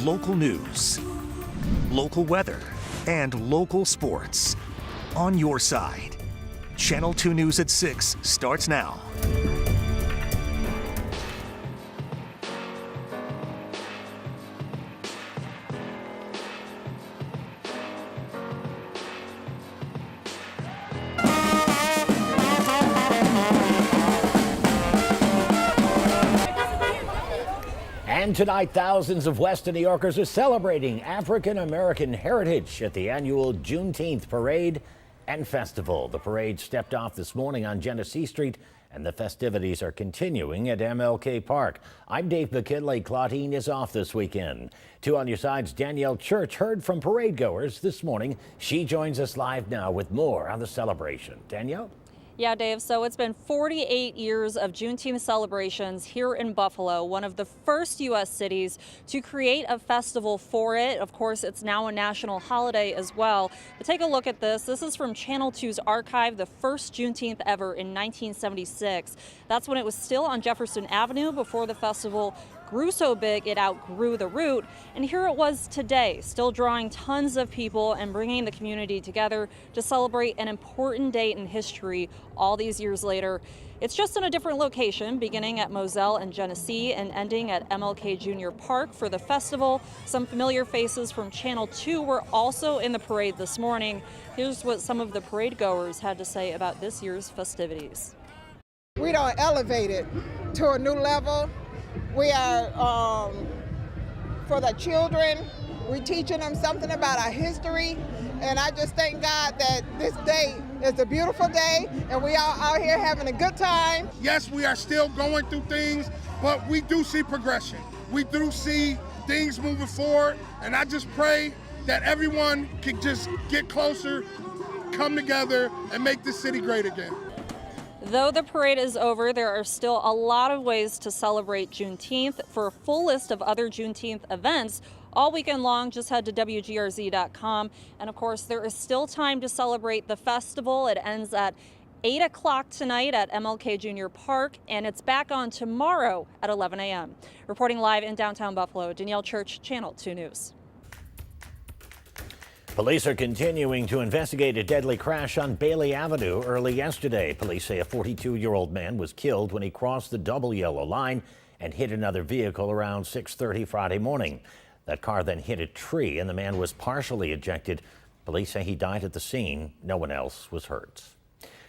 Local news, local weather, and local sports. On your side. Channel 2 News at 6 starts now. And tonight, thousands of Western New Yorkers are celebrating African American heritage at the annual Juneteenth Parade and Festival. The parade stepped off this morning on Genesee Street, and the festivities are continuing at MLK Park. I'm Dave McKinley. Claudine is off this weekend. 2 on your side's Danielle Church heard from parade goers this morning. She joins us live now with more on the celebration. Danielle? Yeah, Dave, so it's been 48 years of Juneteenth celebrations here in Buffalo, one of the first U.S. cities to create a festival for it. Of course, it's now a national holiday as well. But take a look at this. This is from Channel 2's archive, the first Juneteenth ever in 1976. That's when it was still on Jefferson Avenue before the festival grew so big it outgrew the route. And here it was today, still drawing tons of people and bringing the community together to celebrate an important date in history all these years later. It's just in a different location, beginning at Moselle and Genesee and ending at MLK Junior Park for the festival. Some familiar faces from Channel 2 were also in the parade this morning. Here's what some of the parade goers had to say about this year's festivities. We don't elevate it to a new level. We are, for the children, we're teaching them something about our history. And I just thank God that this day is a beautiful day and we are out here having a good time. Yes, we are still going through things, but we do see progression. We do see things moving forward. And I just pray that everyone can just get closer, come together, and make this city great again. Though the parade is over, there are still a lot of ways to celebrate Juneteenth. For a full list of other Juneteenth events all weekend long, just head to WGRZ.com. And of course, there is still time to celebrate the festival. It ends at 8 o'clock tonight at MLK Junior Park, and it's back on tomorrow at 11 a.m. Reporting live in downtown Buffalo, Danielle Church, Channel 2 News. Police are continuing to investigate a deadly crash on Bailey Avenue early yesterday. Police say a 42-year-old man was killed when he crossed the double yellow line and hit another vehicle around 6:30 Friday morning. That car then hit a tree and the man was partially ejected. Police say he died at the scene. No one else was hurt.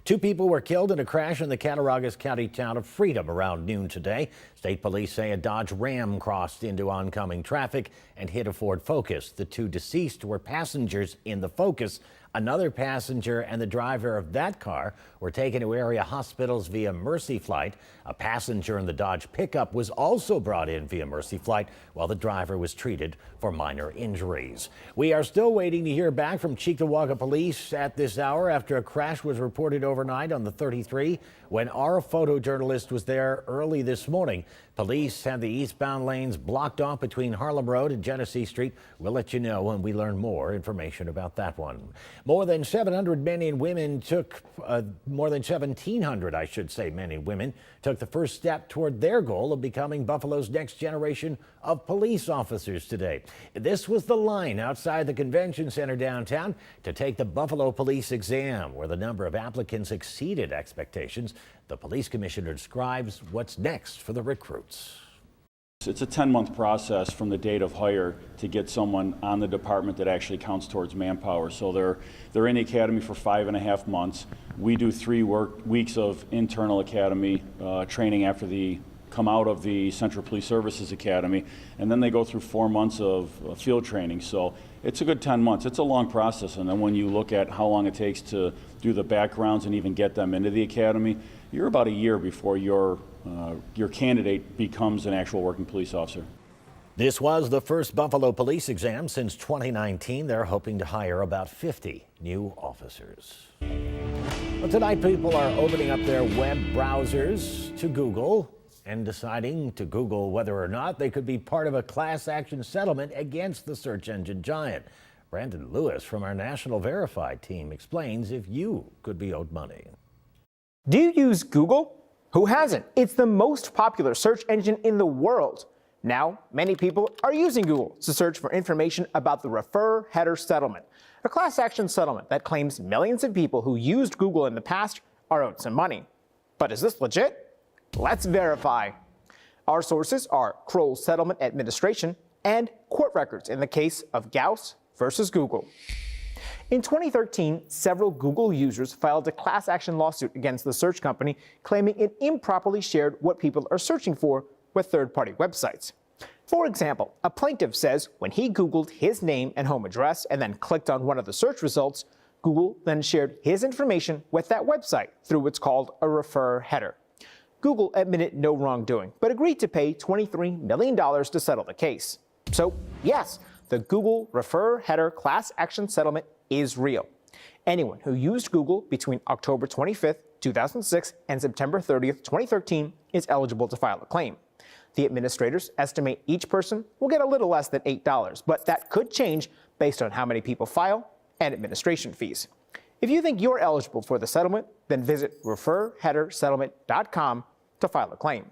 2 people were killed in a crash in the Cattaraugus County town of Freedom around noon today. State police say a Dodge Ram crossed into oncoming traffic and hit a Ford Focus. The 2 deceased were passengers in the Focus. Another passenger and the driver of that car were taken to area hospitals via Mercy Flight. A passenger in the Dodge pickup was also brought in via Mercy Flight, while the driver was treated for minor injuries. We are still waiting to hear back from Cheektowaga police at this hour after a crash was reported overnight on the 33 when our photojournalist was there early this morning. Police had the eastbound lanes blocked off between Harlem Road and Genesee Street. We'll let you know when we learn more information about that one. More than 700 men and women took, more than 1,700, I should say, men and women took the first step toward their goal of becoming Buffalo's next generation of police officers today. This was the line outside the convention center downtown to take the Buffalo police exam, where the number of applicants exceeded expectations. The police commissioner describes what's next for the recruits. It's a 10-month process from the date of hire to get someone on the department that actually counts towards manpower. So they're in the academy for 5.5 months. We do 3 weeks of internal academy training after they come out of the Central Police Services Academy, and then they go through 4 months of field training. So it's a good 10 months. It's a long process, and then when you look at how long it takes to do the backgrounds and even get them into the academy, you're about a year before your candidate becomes an actual working police officer. This was the first Buffalo police exam since 2019. They're hoping to hire about 50 new officers. Well, tonight, people are opening up their web browsers to Google and deciding to Google whether or not they could be part of a class action settlement against the search engine giant. Brandon Lewis from our National Verified team explains if you could be owed money. Do you use Google? Who hasn't? It's the most popular search engine in the world. Now, many people are using Google to search for information about the Refer Header settlement, a class action settlement that claims millions of people who used Google in the past are owed some money. But is this legit? Let's verify. Our sources are Kroll's Settlement Administration and court records in the case of Gauss versus Google. In 2013, several Google users filed a class action lawsuit against the search company claiming it improperly shared what people are searching for with third-party websites. For example, a plaintiff says when he Googled his name and home address and then clicked on one of the search results, Google then shared his information with that website through what's called a refer header. Google admitted no wrongdoing, but agreed to pay $23 million to settle the case. So, yes, the Google Refer Header class action settlement is real. Anyone who used Google between October 25th, 2006 and September 30th, 2013 is eligible to file a claim. The administrators estimate each person will get a little less than $8, but that could change based on how many people file and administration fees. If you think you're eligible for the settlement, then visit referheadersettlement.com to file a claim.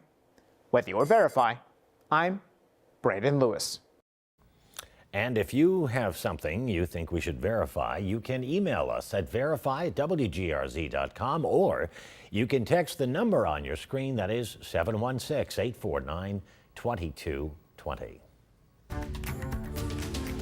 With your Verify, I'm Brandon Lewis. And if you have something you think we should verify, you can email us at verify@wgrz.com, or you can text the number on your screen, that is 716-849-2220.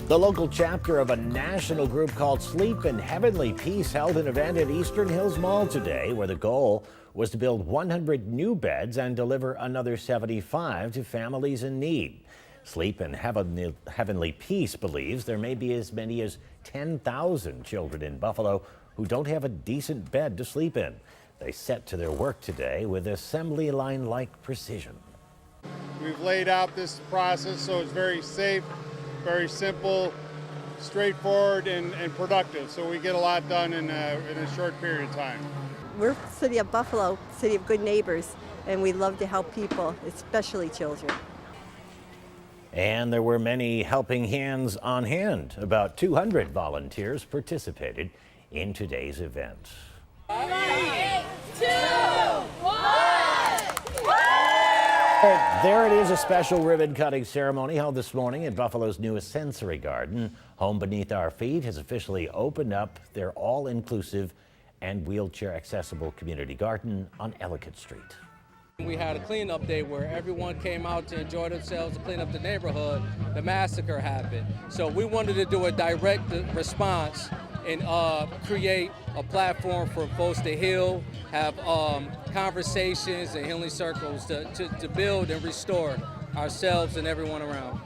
The local chapter of a national group called Sleep in Heavenly Peace held an event at Eastern Hills Mall today where the goal was to build 100 new beds and deliver another 75 to families in need. Sleep in Heavenly Peace believes there may be as many as 10,000 children in Buffalo who don't have a decent bed to sleep in. They set to their work today with assembly line-like precision. We've laid out this process so it's very safe, very simple, straightforward, and productive. So we get a lot done in a short period of time. We're City of Buffalo, City of Good Neighbors, and we love to help people, especially children. And there were many helping hands on hand. About 200 volunteers participated in today's event. 3, 2, 1. There it is, a special ribbon cutting ceremony held this morning at Buffalo's newest sensory garden. Home Beneath Our Feet has officially opened up their all-inclusive and wheelchair accessible community garden on Ellicott Street. We had a cleanup day where everyone came out to enjoy themselves to clean up the neighborhood. The massacre happened. So we wanted to do a direct response and create a platform for folks to heal, have conversations and healing circles to build and restore ourselves and everyone around.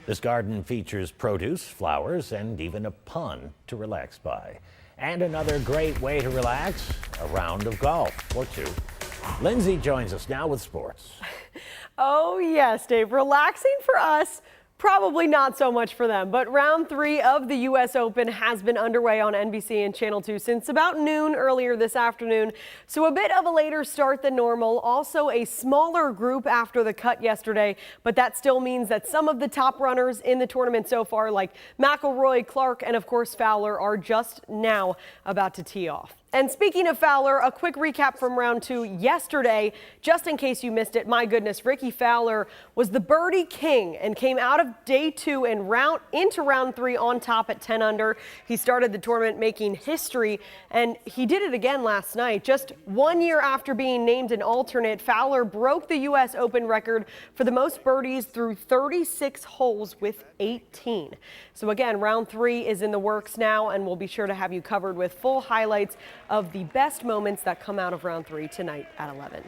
This garden features produce, flowers, and even a pond to relax by. And another great way to relax, a round of golf or two. Lindsay joins us now with sports. Oh yes, Dave. Relaxing for us, probably not so much for them. But round 3 of the U.S. Open has been underway on NBC and Channel 2 since about noon earlier this afternoon. So a bit of a later start than normal. Also a smaller group after the cut yesterday. But that still means that some of the top runners in the tournament so far, like McIlroy, Clark, and of course Fowler, are just now about to tee off. And speaking of Fowler, a quick recap from round 2 yesterday, just in case you missed it. My goodness, Ricky Fowler was the birdie king and came out of day 2 and into round 3 on top at 10 under. He started the tournament making history, and he did it again last night. Just 1 year after being named an alternate, Fowler broke the U.S. Open record for the most birdies through 36 holes with 18. So again, round 3 is in the works now, and we'll be sure to have you covered with full highlights of the best moments that come out of round 3 tonight at 11.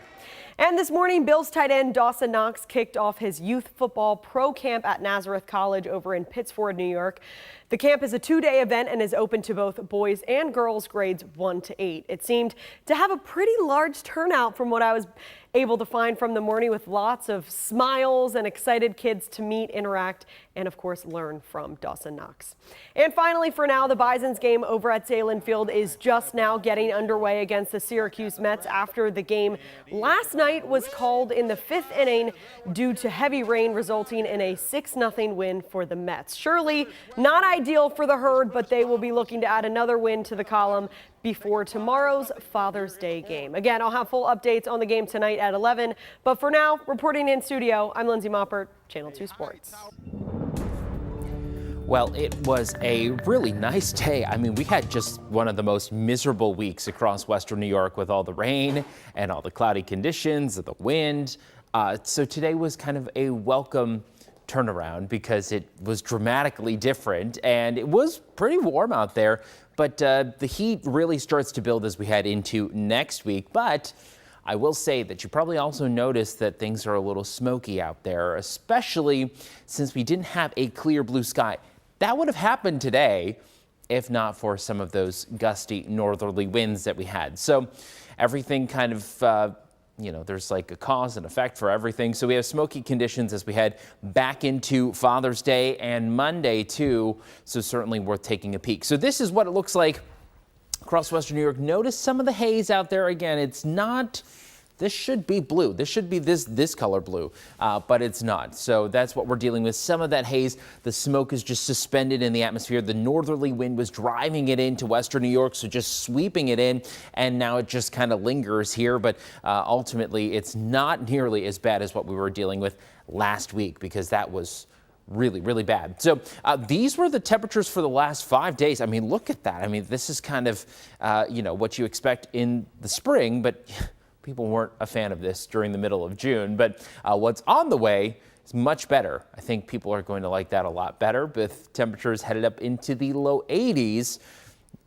And this morning, Bills tight end Dawson Knox kicked off his youth football pro camp at Nazareth College over in Pittsford, New York. The camp is a 2-day event and is open to both boys and girls grades 1 to 8. It seemed to have a pretty large turnout from what I was able to find from the morning, with lots of smiles and excited kids to meet, interact, and and of course learn from Dawson Knox. And finally, for now, the Bison's game over at Salem Field is just now getting underway against the Syracuse Mets after the game last night was called in the 5th inning due to heavy rain, resulting in a 6-0 win for the Mets. Surely not ideal for the Herd, but they will be looking to add another win to the column before tomorrow's Father's Day game. Again, I'll have full updates on the game tonight at 11. But for now, reporting in studio, I'm Lindsay Moppert, Channel 2 Sports. Well, it was a really nice day. I mean, we had just one of the most miserable weeks across Western New York with all the rain and all the cloudy conditions, the wind. So today was kind of a welcome turnaround because it was dramatically different and it was pretty warm out there. But the heat really starts to build as we head into next week. But I will say that you probably also noticed that things are a little smoky out there, especially since we didn't have a clear blue sky. That would have happened today if not for some of those gusty northerly winds that we had. So everything kind of, there's like a cause and effect for everything. So we have smoky conditions as we head back into Father's Day and Monday too. So certainly worth taking a peek. So this is what it looks like across Western New York. Notice some of the haze out there. Again, it's not, this should be blue. This should be this color blue, but it's not. So that's what we're dealing with. Some of that haze, the smoke is just suspended in the atmosphere. The northerly wind was driving it into Western New York, so just sweeping it in, and now it just kind of lingers here. But ultimately, it's not nearly as bad as what we were dealing with last week, because that was really, really bad. So these were the temperatures for the last 5 days. I mean, look at that. I mean, this is kind of, what you expect in the spring, but people weren't a fan of this during the middle of June. But what's on the way is much better. I think people are going to like that a lot better, with temperatures headed up into the low 80s.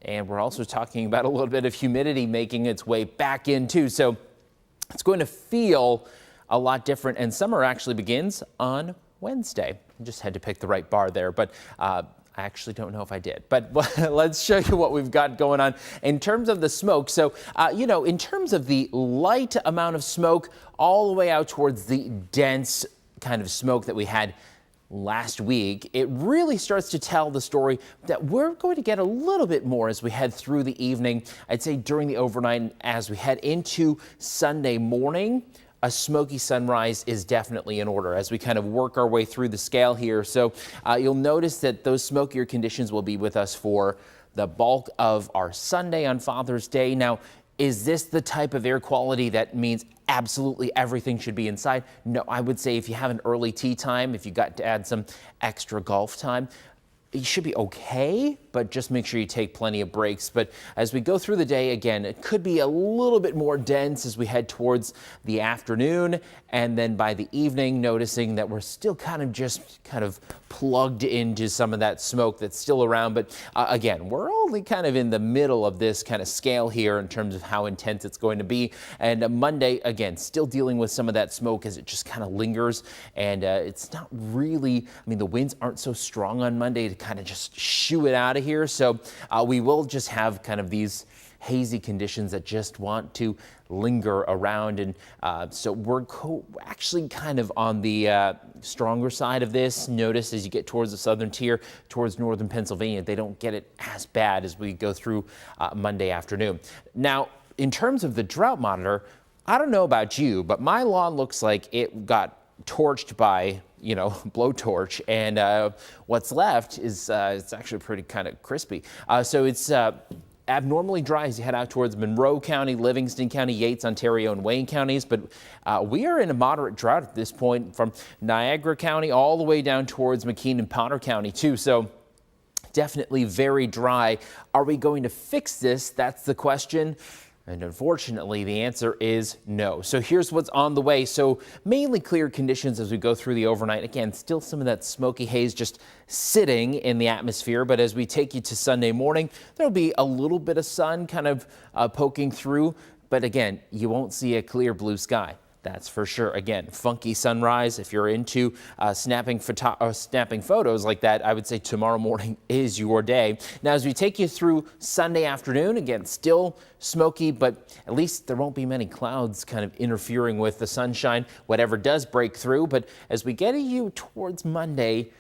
And we're also talking about a little bit of humidity making its way back in too. So it's going to feel a lot different. And summer actually begins on Wednesday. I just had to pick the right bar there, but I actually don't know if I did, but let's show you what we've got going on in terms of the smoke. So, in terms of the light amount of smoke all the way out towards the dense kind of smoke that we had last week, it really starts to tell the story that we're going to get a little bit more as we head through the evening. I'd say during the overnight, as we head into Sunday morning, a smoky sunrise is definitely in order as we kind of work our way through the scale here. So you'll notice that those smokier conditions will be with us for the bulk of our Sunday on Father's Day. Now, is this the type of air quality that means absolutely everything should be inside? No, I would say if you have an early tea time, if you got to add some extra golf time, you should be okay, but just make sure you take plenty of breaks. But as we go through the day, again, it could be a little bit more dense as we head towards the afternoon. And then by the evening, noticing that we're still kind of plugged into some of that smoke that's still around. But again, we're only kind of in the middle of this kind of scale here in terms of how intense it's going to be. And Monday, again, still dealing with some of that smoke as it just kind of lingers. And it's not really, the winds aren't so strong on Monday to kind of just shoo it out of here. So we will just have kind of these hazy conditions that just want to linger around. And so we're actually kind of on the stronger side of this. Notice as you get towards the southern tier, towards northern Pennsylvania, they don't get it as bad as we go through Monday afternoon. Now, in terms of the drought monitor, I don't know about you, but my lawn looks like it got torched by blowtorch, and what's left is it's actually pretty kind of crispy. So it's abnormally dry as you head out towards Monroe County, Livingston County, Yates, Ontario, and Wayne counties. But we are in a moderate drought at this point from Niagara County all the way down towards McKean and Potter County too. So definitely very dry. Are we going to fix this? That's the question. And unfortunately, the answer is no. So here's what's on the way. So mainly clear conditions as we go through the overnight. Again, still some of that smoky haze just sitting in the atmosphere. But as we take you to Sunday morning, there'll be a little bit of sun kind of poking through. But again, you won't see a clear blue sky. That's for sure. Again, funky sunrise. If you're into snapping photos like that, I would say tomorrow morning is your day. Now, as we take you through Sunday afternoon, again, still smoky, but at least there won't be many clouds kind of interfering with the sunshine, whatever does break through. But as we get you towards Monday,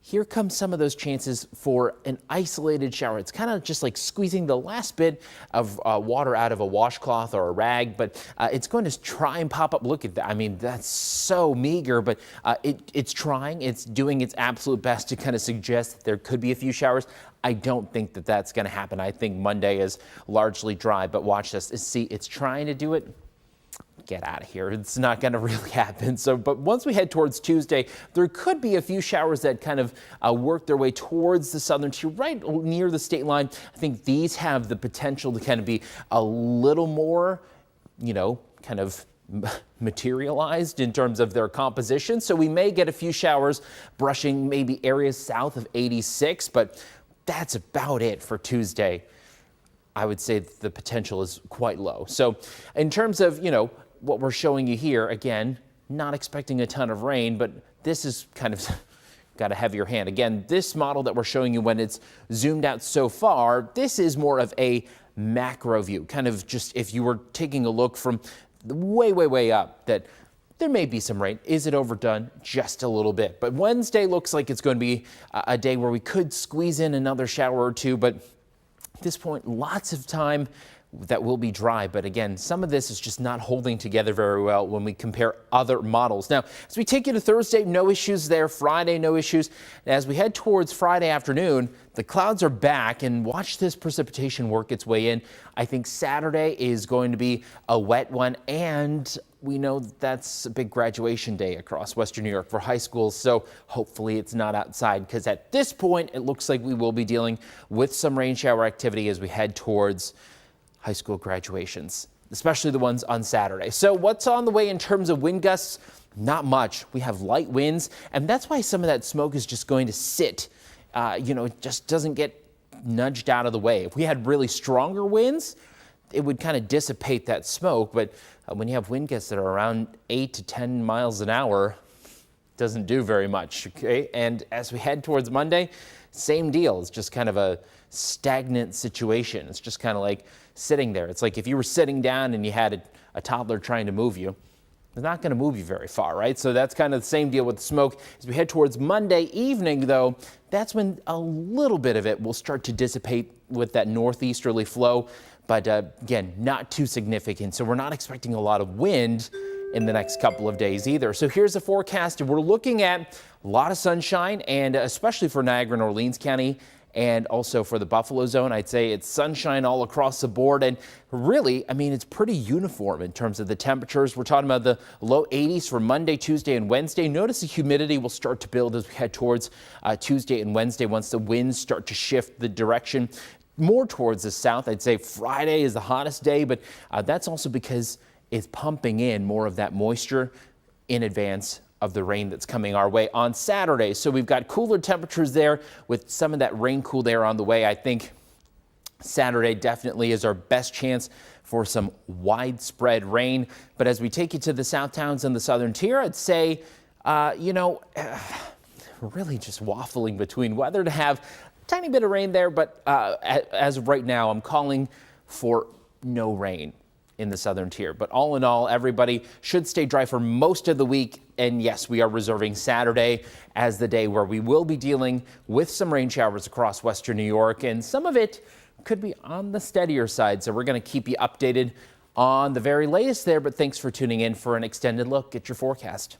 here comes some of those chances for an isolated shower. It's kind of just like squeezing the last bit of water out of a washcloth or a rag, but it's going to try and pop up. Look at that. I mean, that's so meager, but it's trying. It's doing its absolute best to kind of suggest that there could be a few showers. I don't think that that's going to happen. I think Monday is largely dry, but watch this. See, it's trying to do it. Get out of here. It's not going to really happen. So, but once we head towards Tuesday, there could be a few showers that kind of work their way towards the southern tier, right near the state line. I think these have the potential to kind of be a little more, you know, kind of materialized in terms of their composition. So we may get a few showers brushing maybe areas south of 86, but that's about it for Tuesday. I would say the potential is quite low. So in terms of, you know, what we're showing you here, again, not expecting a ton of rain, but this is kind of got a heavier hand. Again, this model that we're showing you when it's zoomed out so far, this is more of a macro view, kind of just if you were taking a look from way up, that there may be some rain. Is it overdone? Just a little bit. But Wednesday looks like it's going to be a day where we could squeeze in another shower or two, but at this point, lots of time that will be dry. But again, some of this is just not holding together very well when we compare other models. Now, as we take you to Thursday, no issues there. Friday, no issues. As we head towards Friday afternoon, the clouds are back, and watch this precipitation work its way in. I think Saturday is going to be a wet one, and we know that's a big graduation day across Western New York for high schools, so hopefully it's not outside, because at this point, it looks like we will be dealing with some rain shower activity as we head towards high school graduations, especially the ones on Saturday. So what's on the way in terms of wind gusts? Not much. We have light winds, and that's why some of that smoke is just going to sit. You know, it just doesn't get nudged out of the way. If we had really stronger winds, it would kind of dissipate that smoke, but when you have wind gusts that are around 8 to 10 miles an hour, it doesn't do very much, okay? And as we head towards Monday, same deal. It's just kind of a stagnant situation. It's just kind of like sitting there. It's like if you were sitting down and you had a toddler trying to move you, they're not going to move you very far, right? So that's kind of the same deal with the smoke. As we head towards Monday evening, though, that's when a little bit of it will start to dissipate with that northeasterly flow. But again, not too significant. So we're not expecting a lot of wind in the next couple of days either. So here's the forecast. We're looking at a lot of sunshine, and especially for Niagara and Orleans County, and also for the Buffalo zone, I'd say it's sunshine all across the board. And really, I mean, it's pretty uniform in terms of the temperatures. We're talking about the low 80s for Monday, Tuesday, and Wednesday. Notice the humidity will start to build as we head towards Tuesday and Wednesday once the winds start to shift the direction more towards the south. I'd say Friday is the hottest day, but that's also because it's pumping in more of that moisture in advance of the rain that's coming our way on Saturday. So we've got cooler temperatures there with some of that rain cool there on the way. I think Saturday definitely is our best chance for some widespread rain. But as we take you to the south towns and the southern tier, I'd say, you know, we're really just waffling between whether to have a tiny bit of rain there. But as of right now, I'm calling for no rain in the southern tier. But all in all, everybody should stay dry for most of the week. And yes, we are reserving Saturday as the day where we will be dealing with some rain showers across Western New York, and some of it could be on the steadier side. So we're going to keep you updated on the very latest there. But thanks for tuning in for an extended look at your forecast.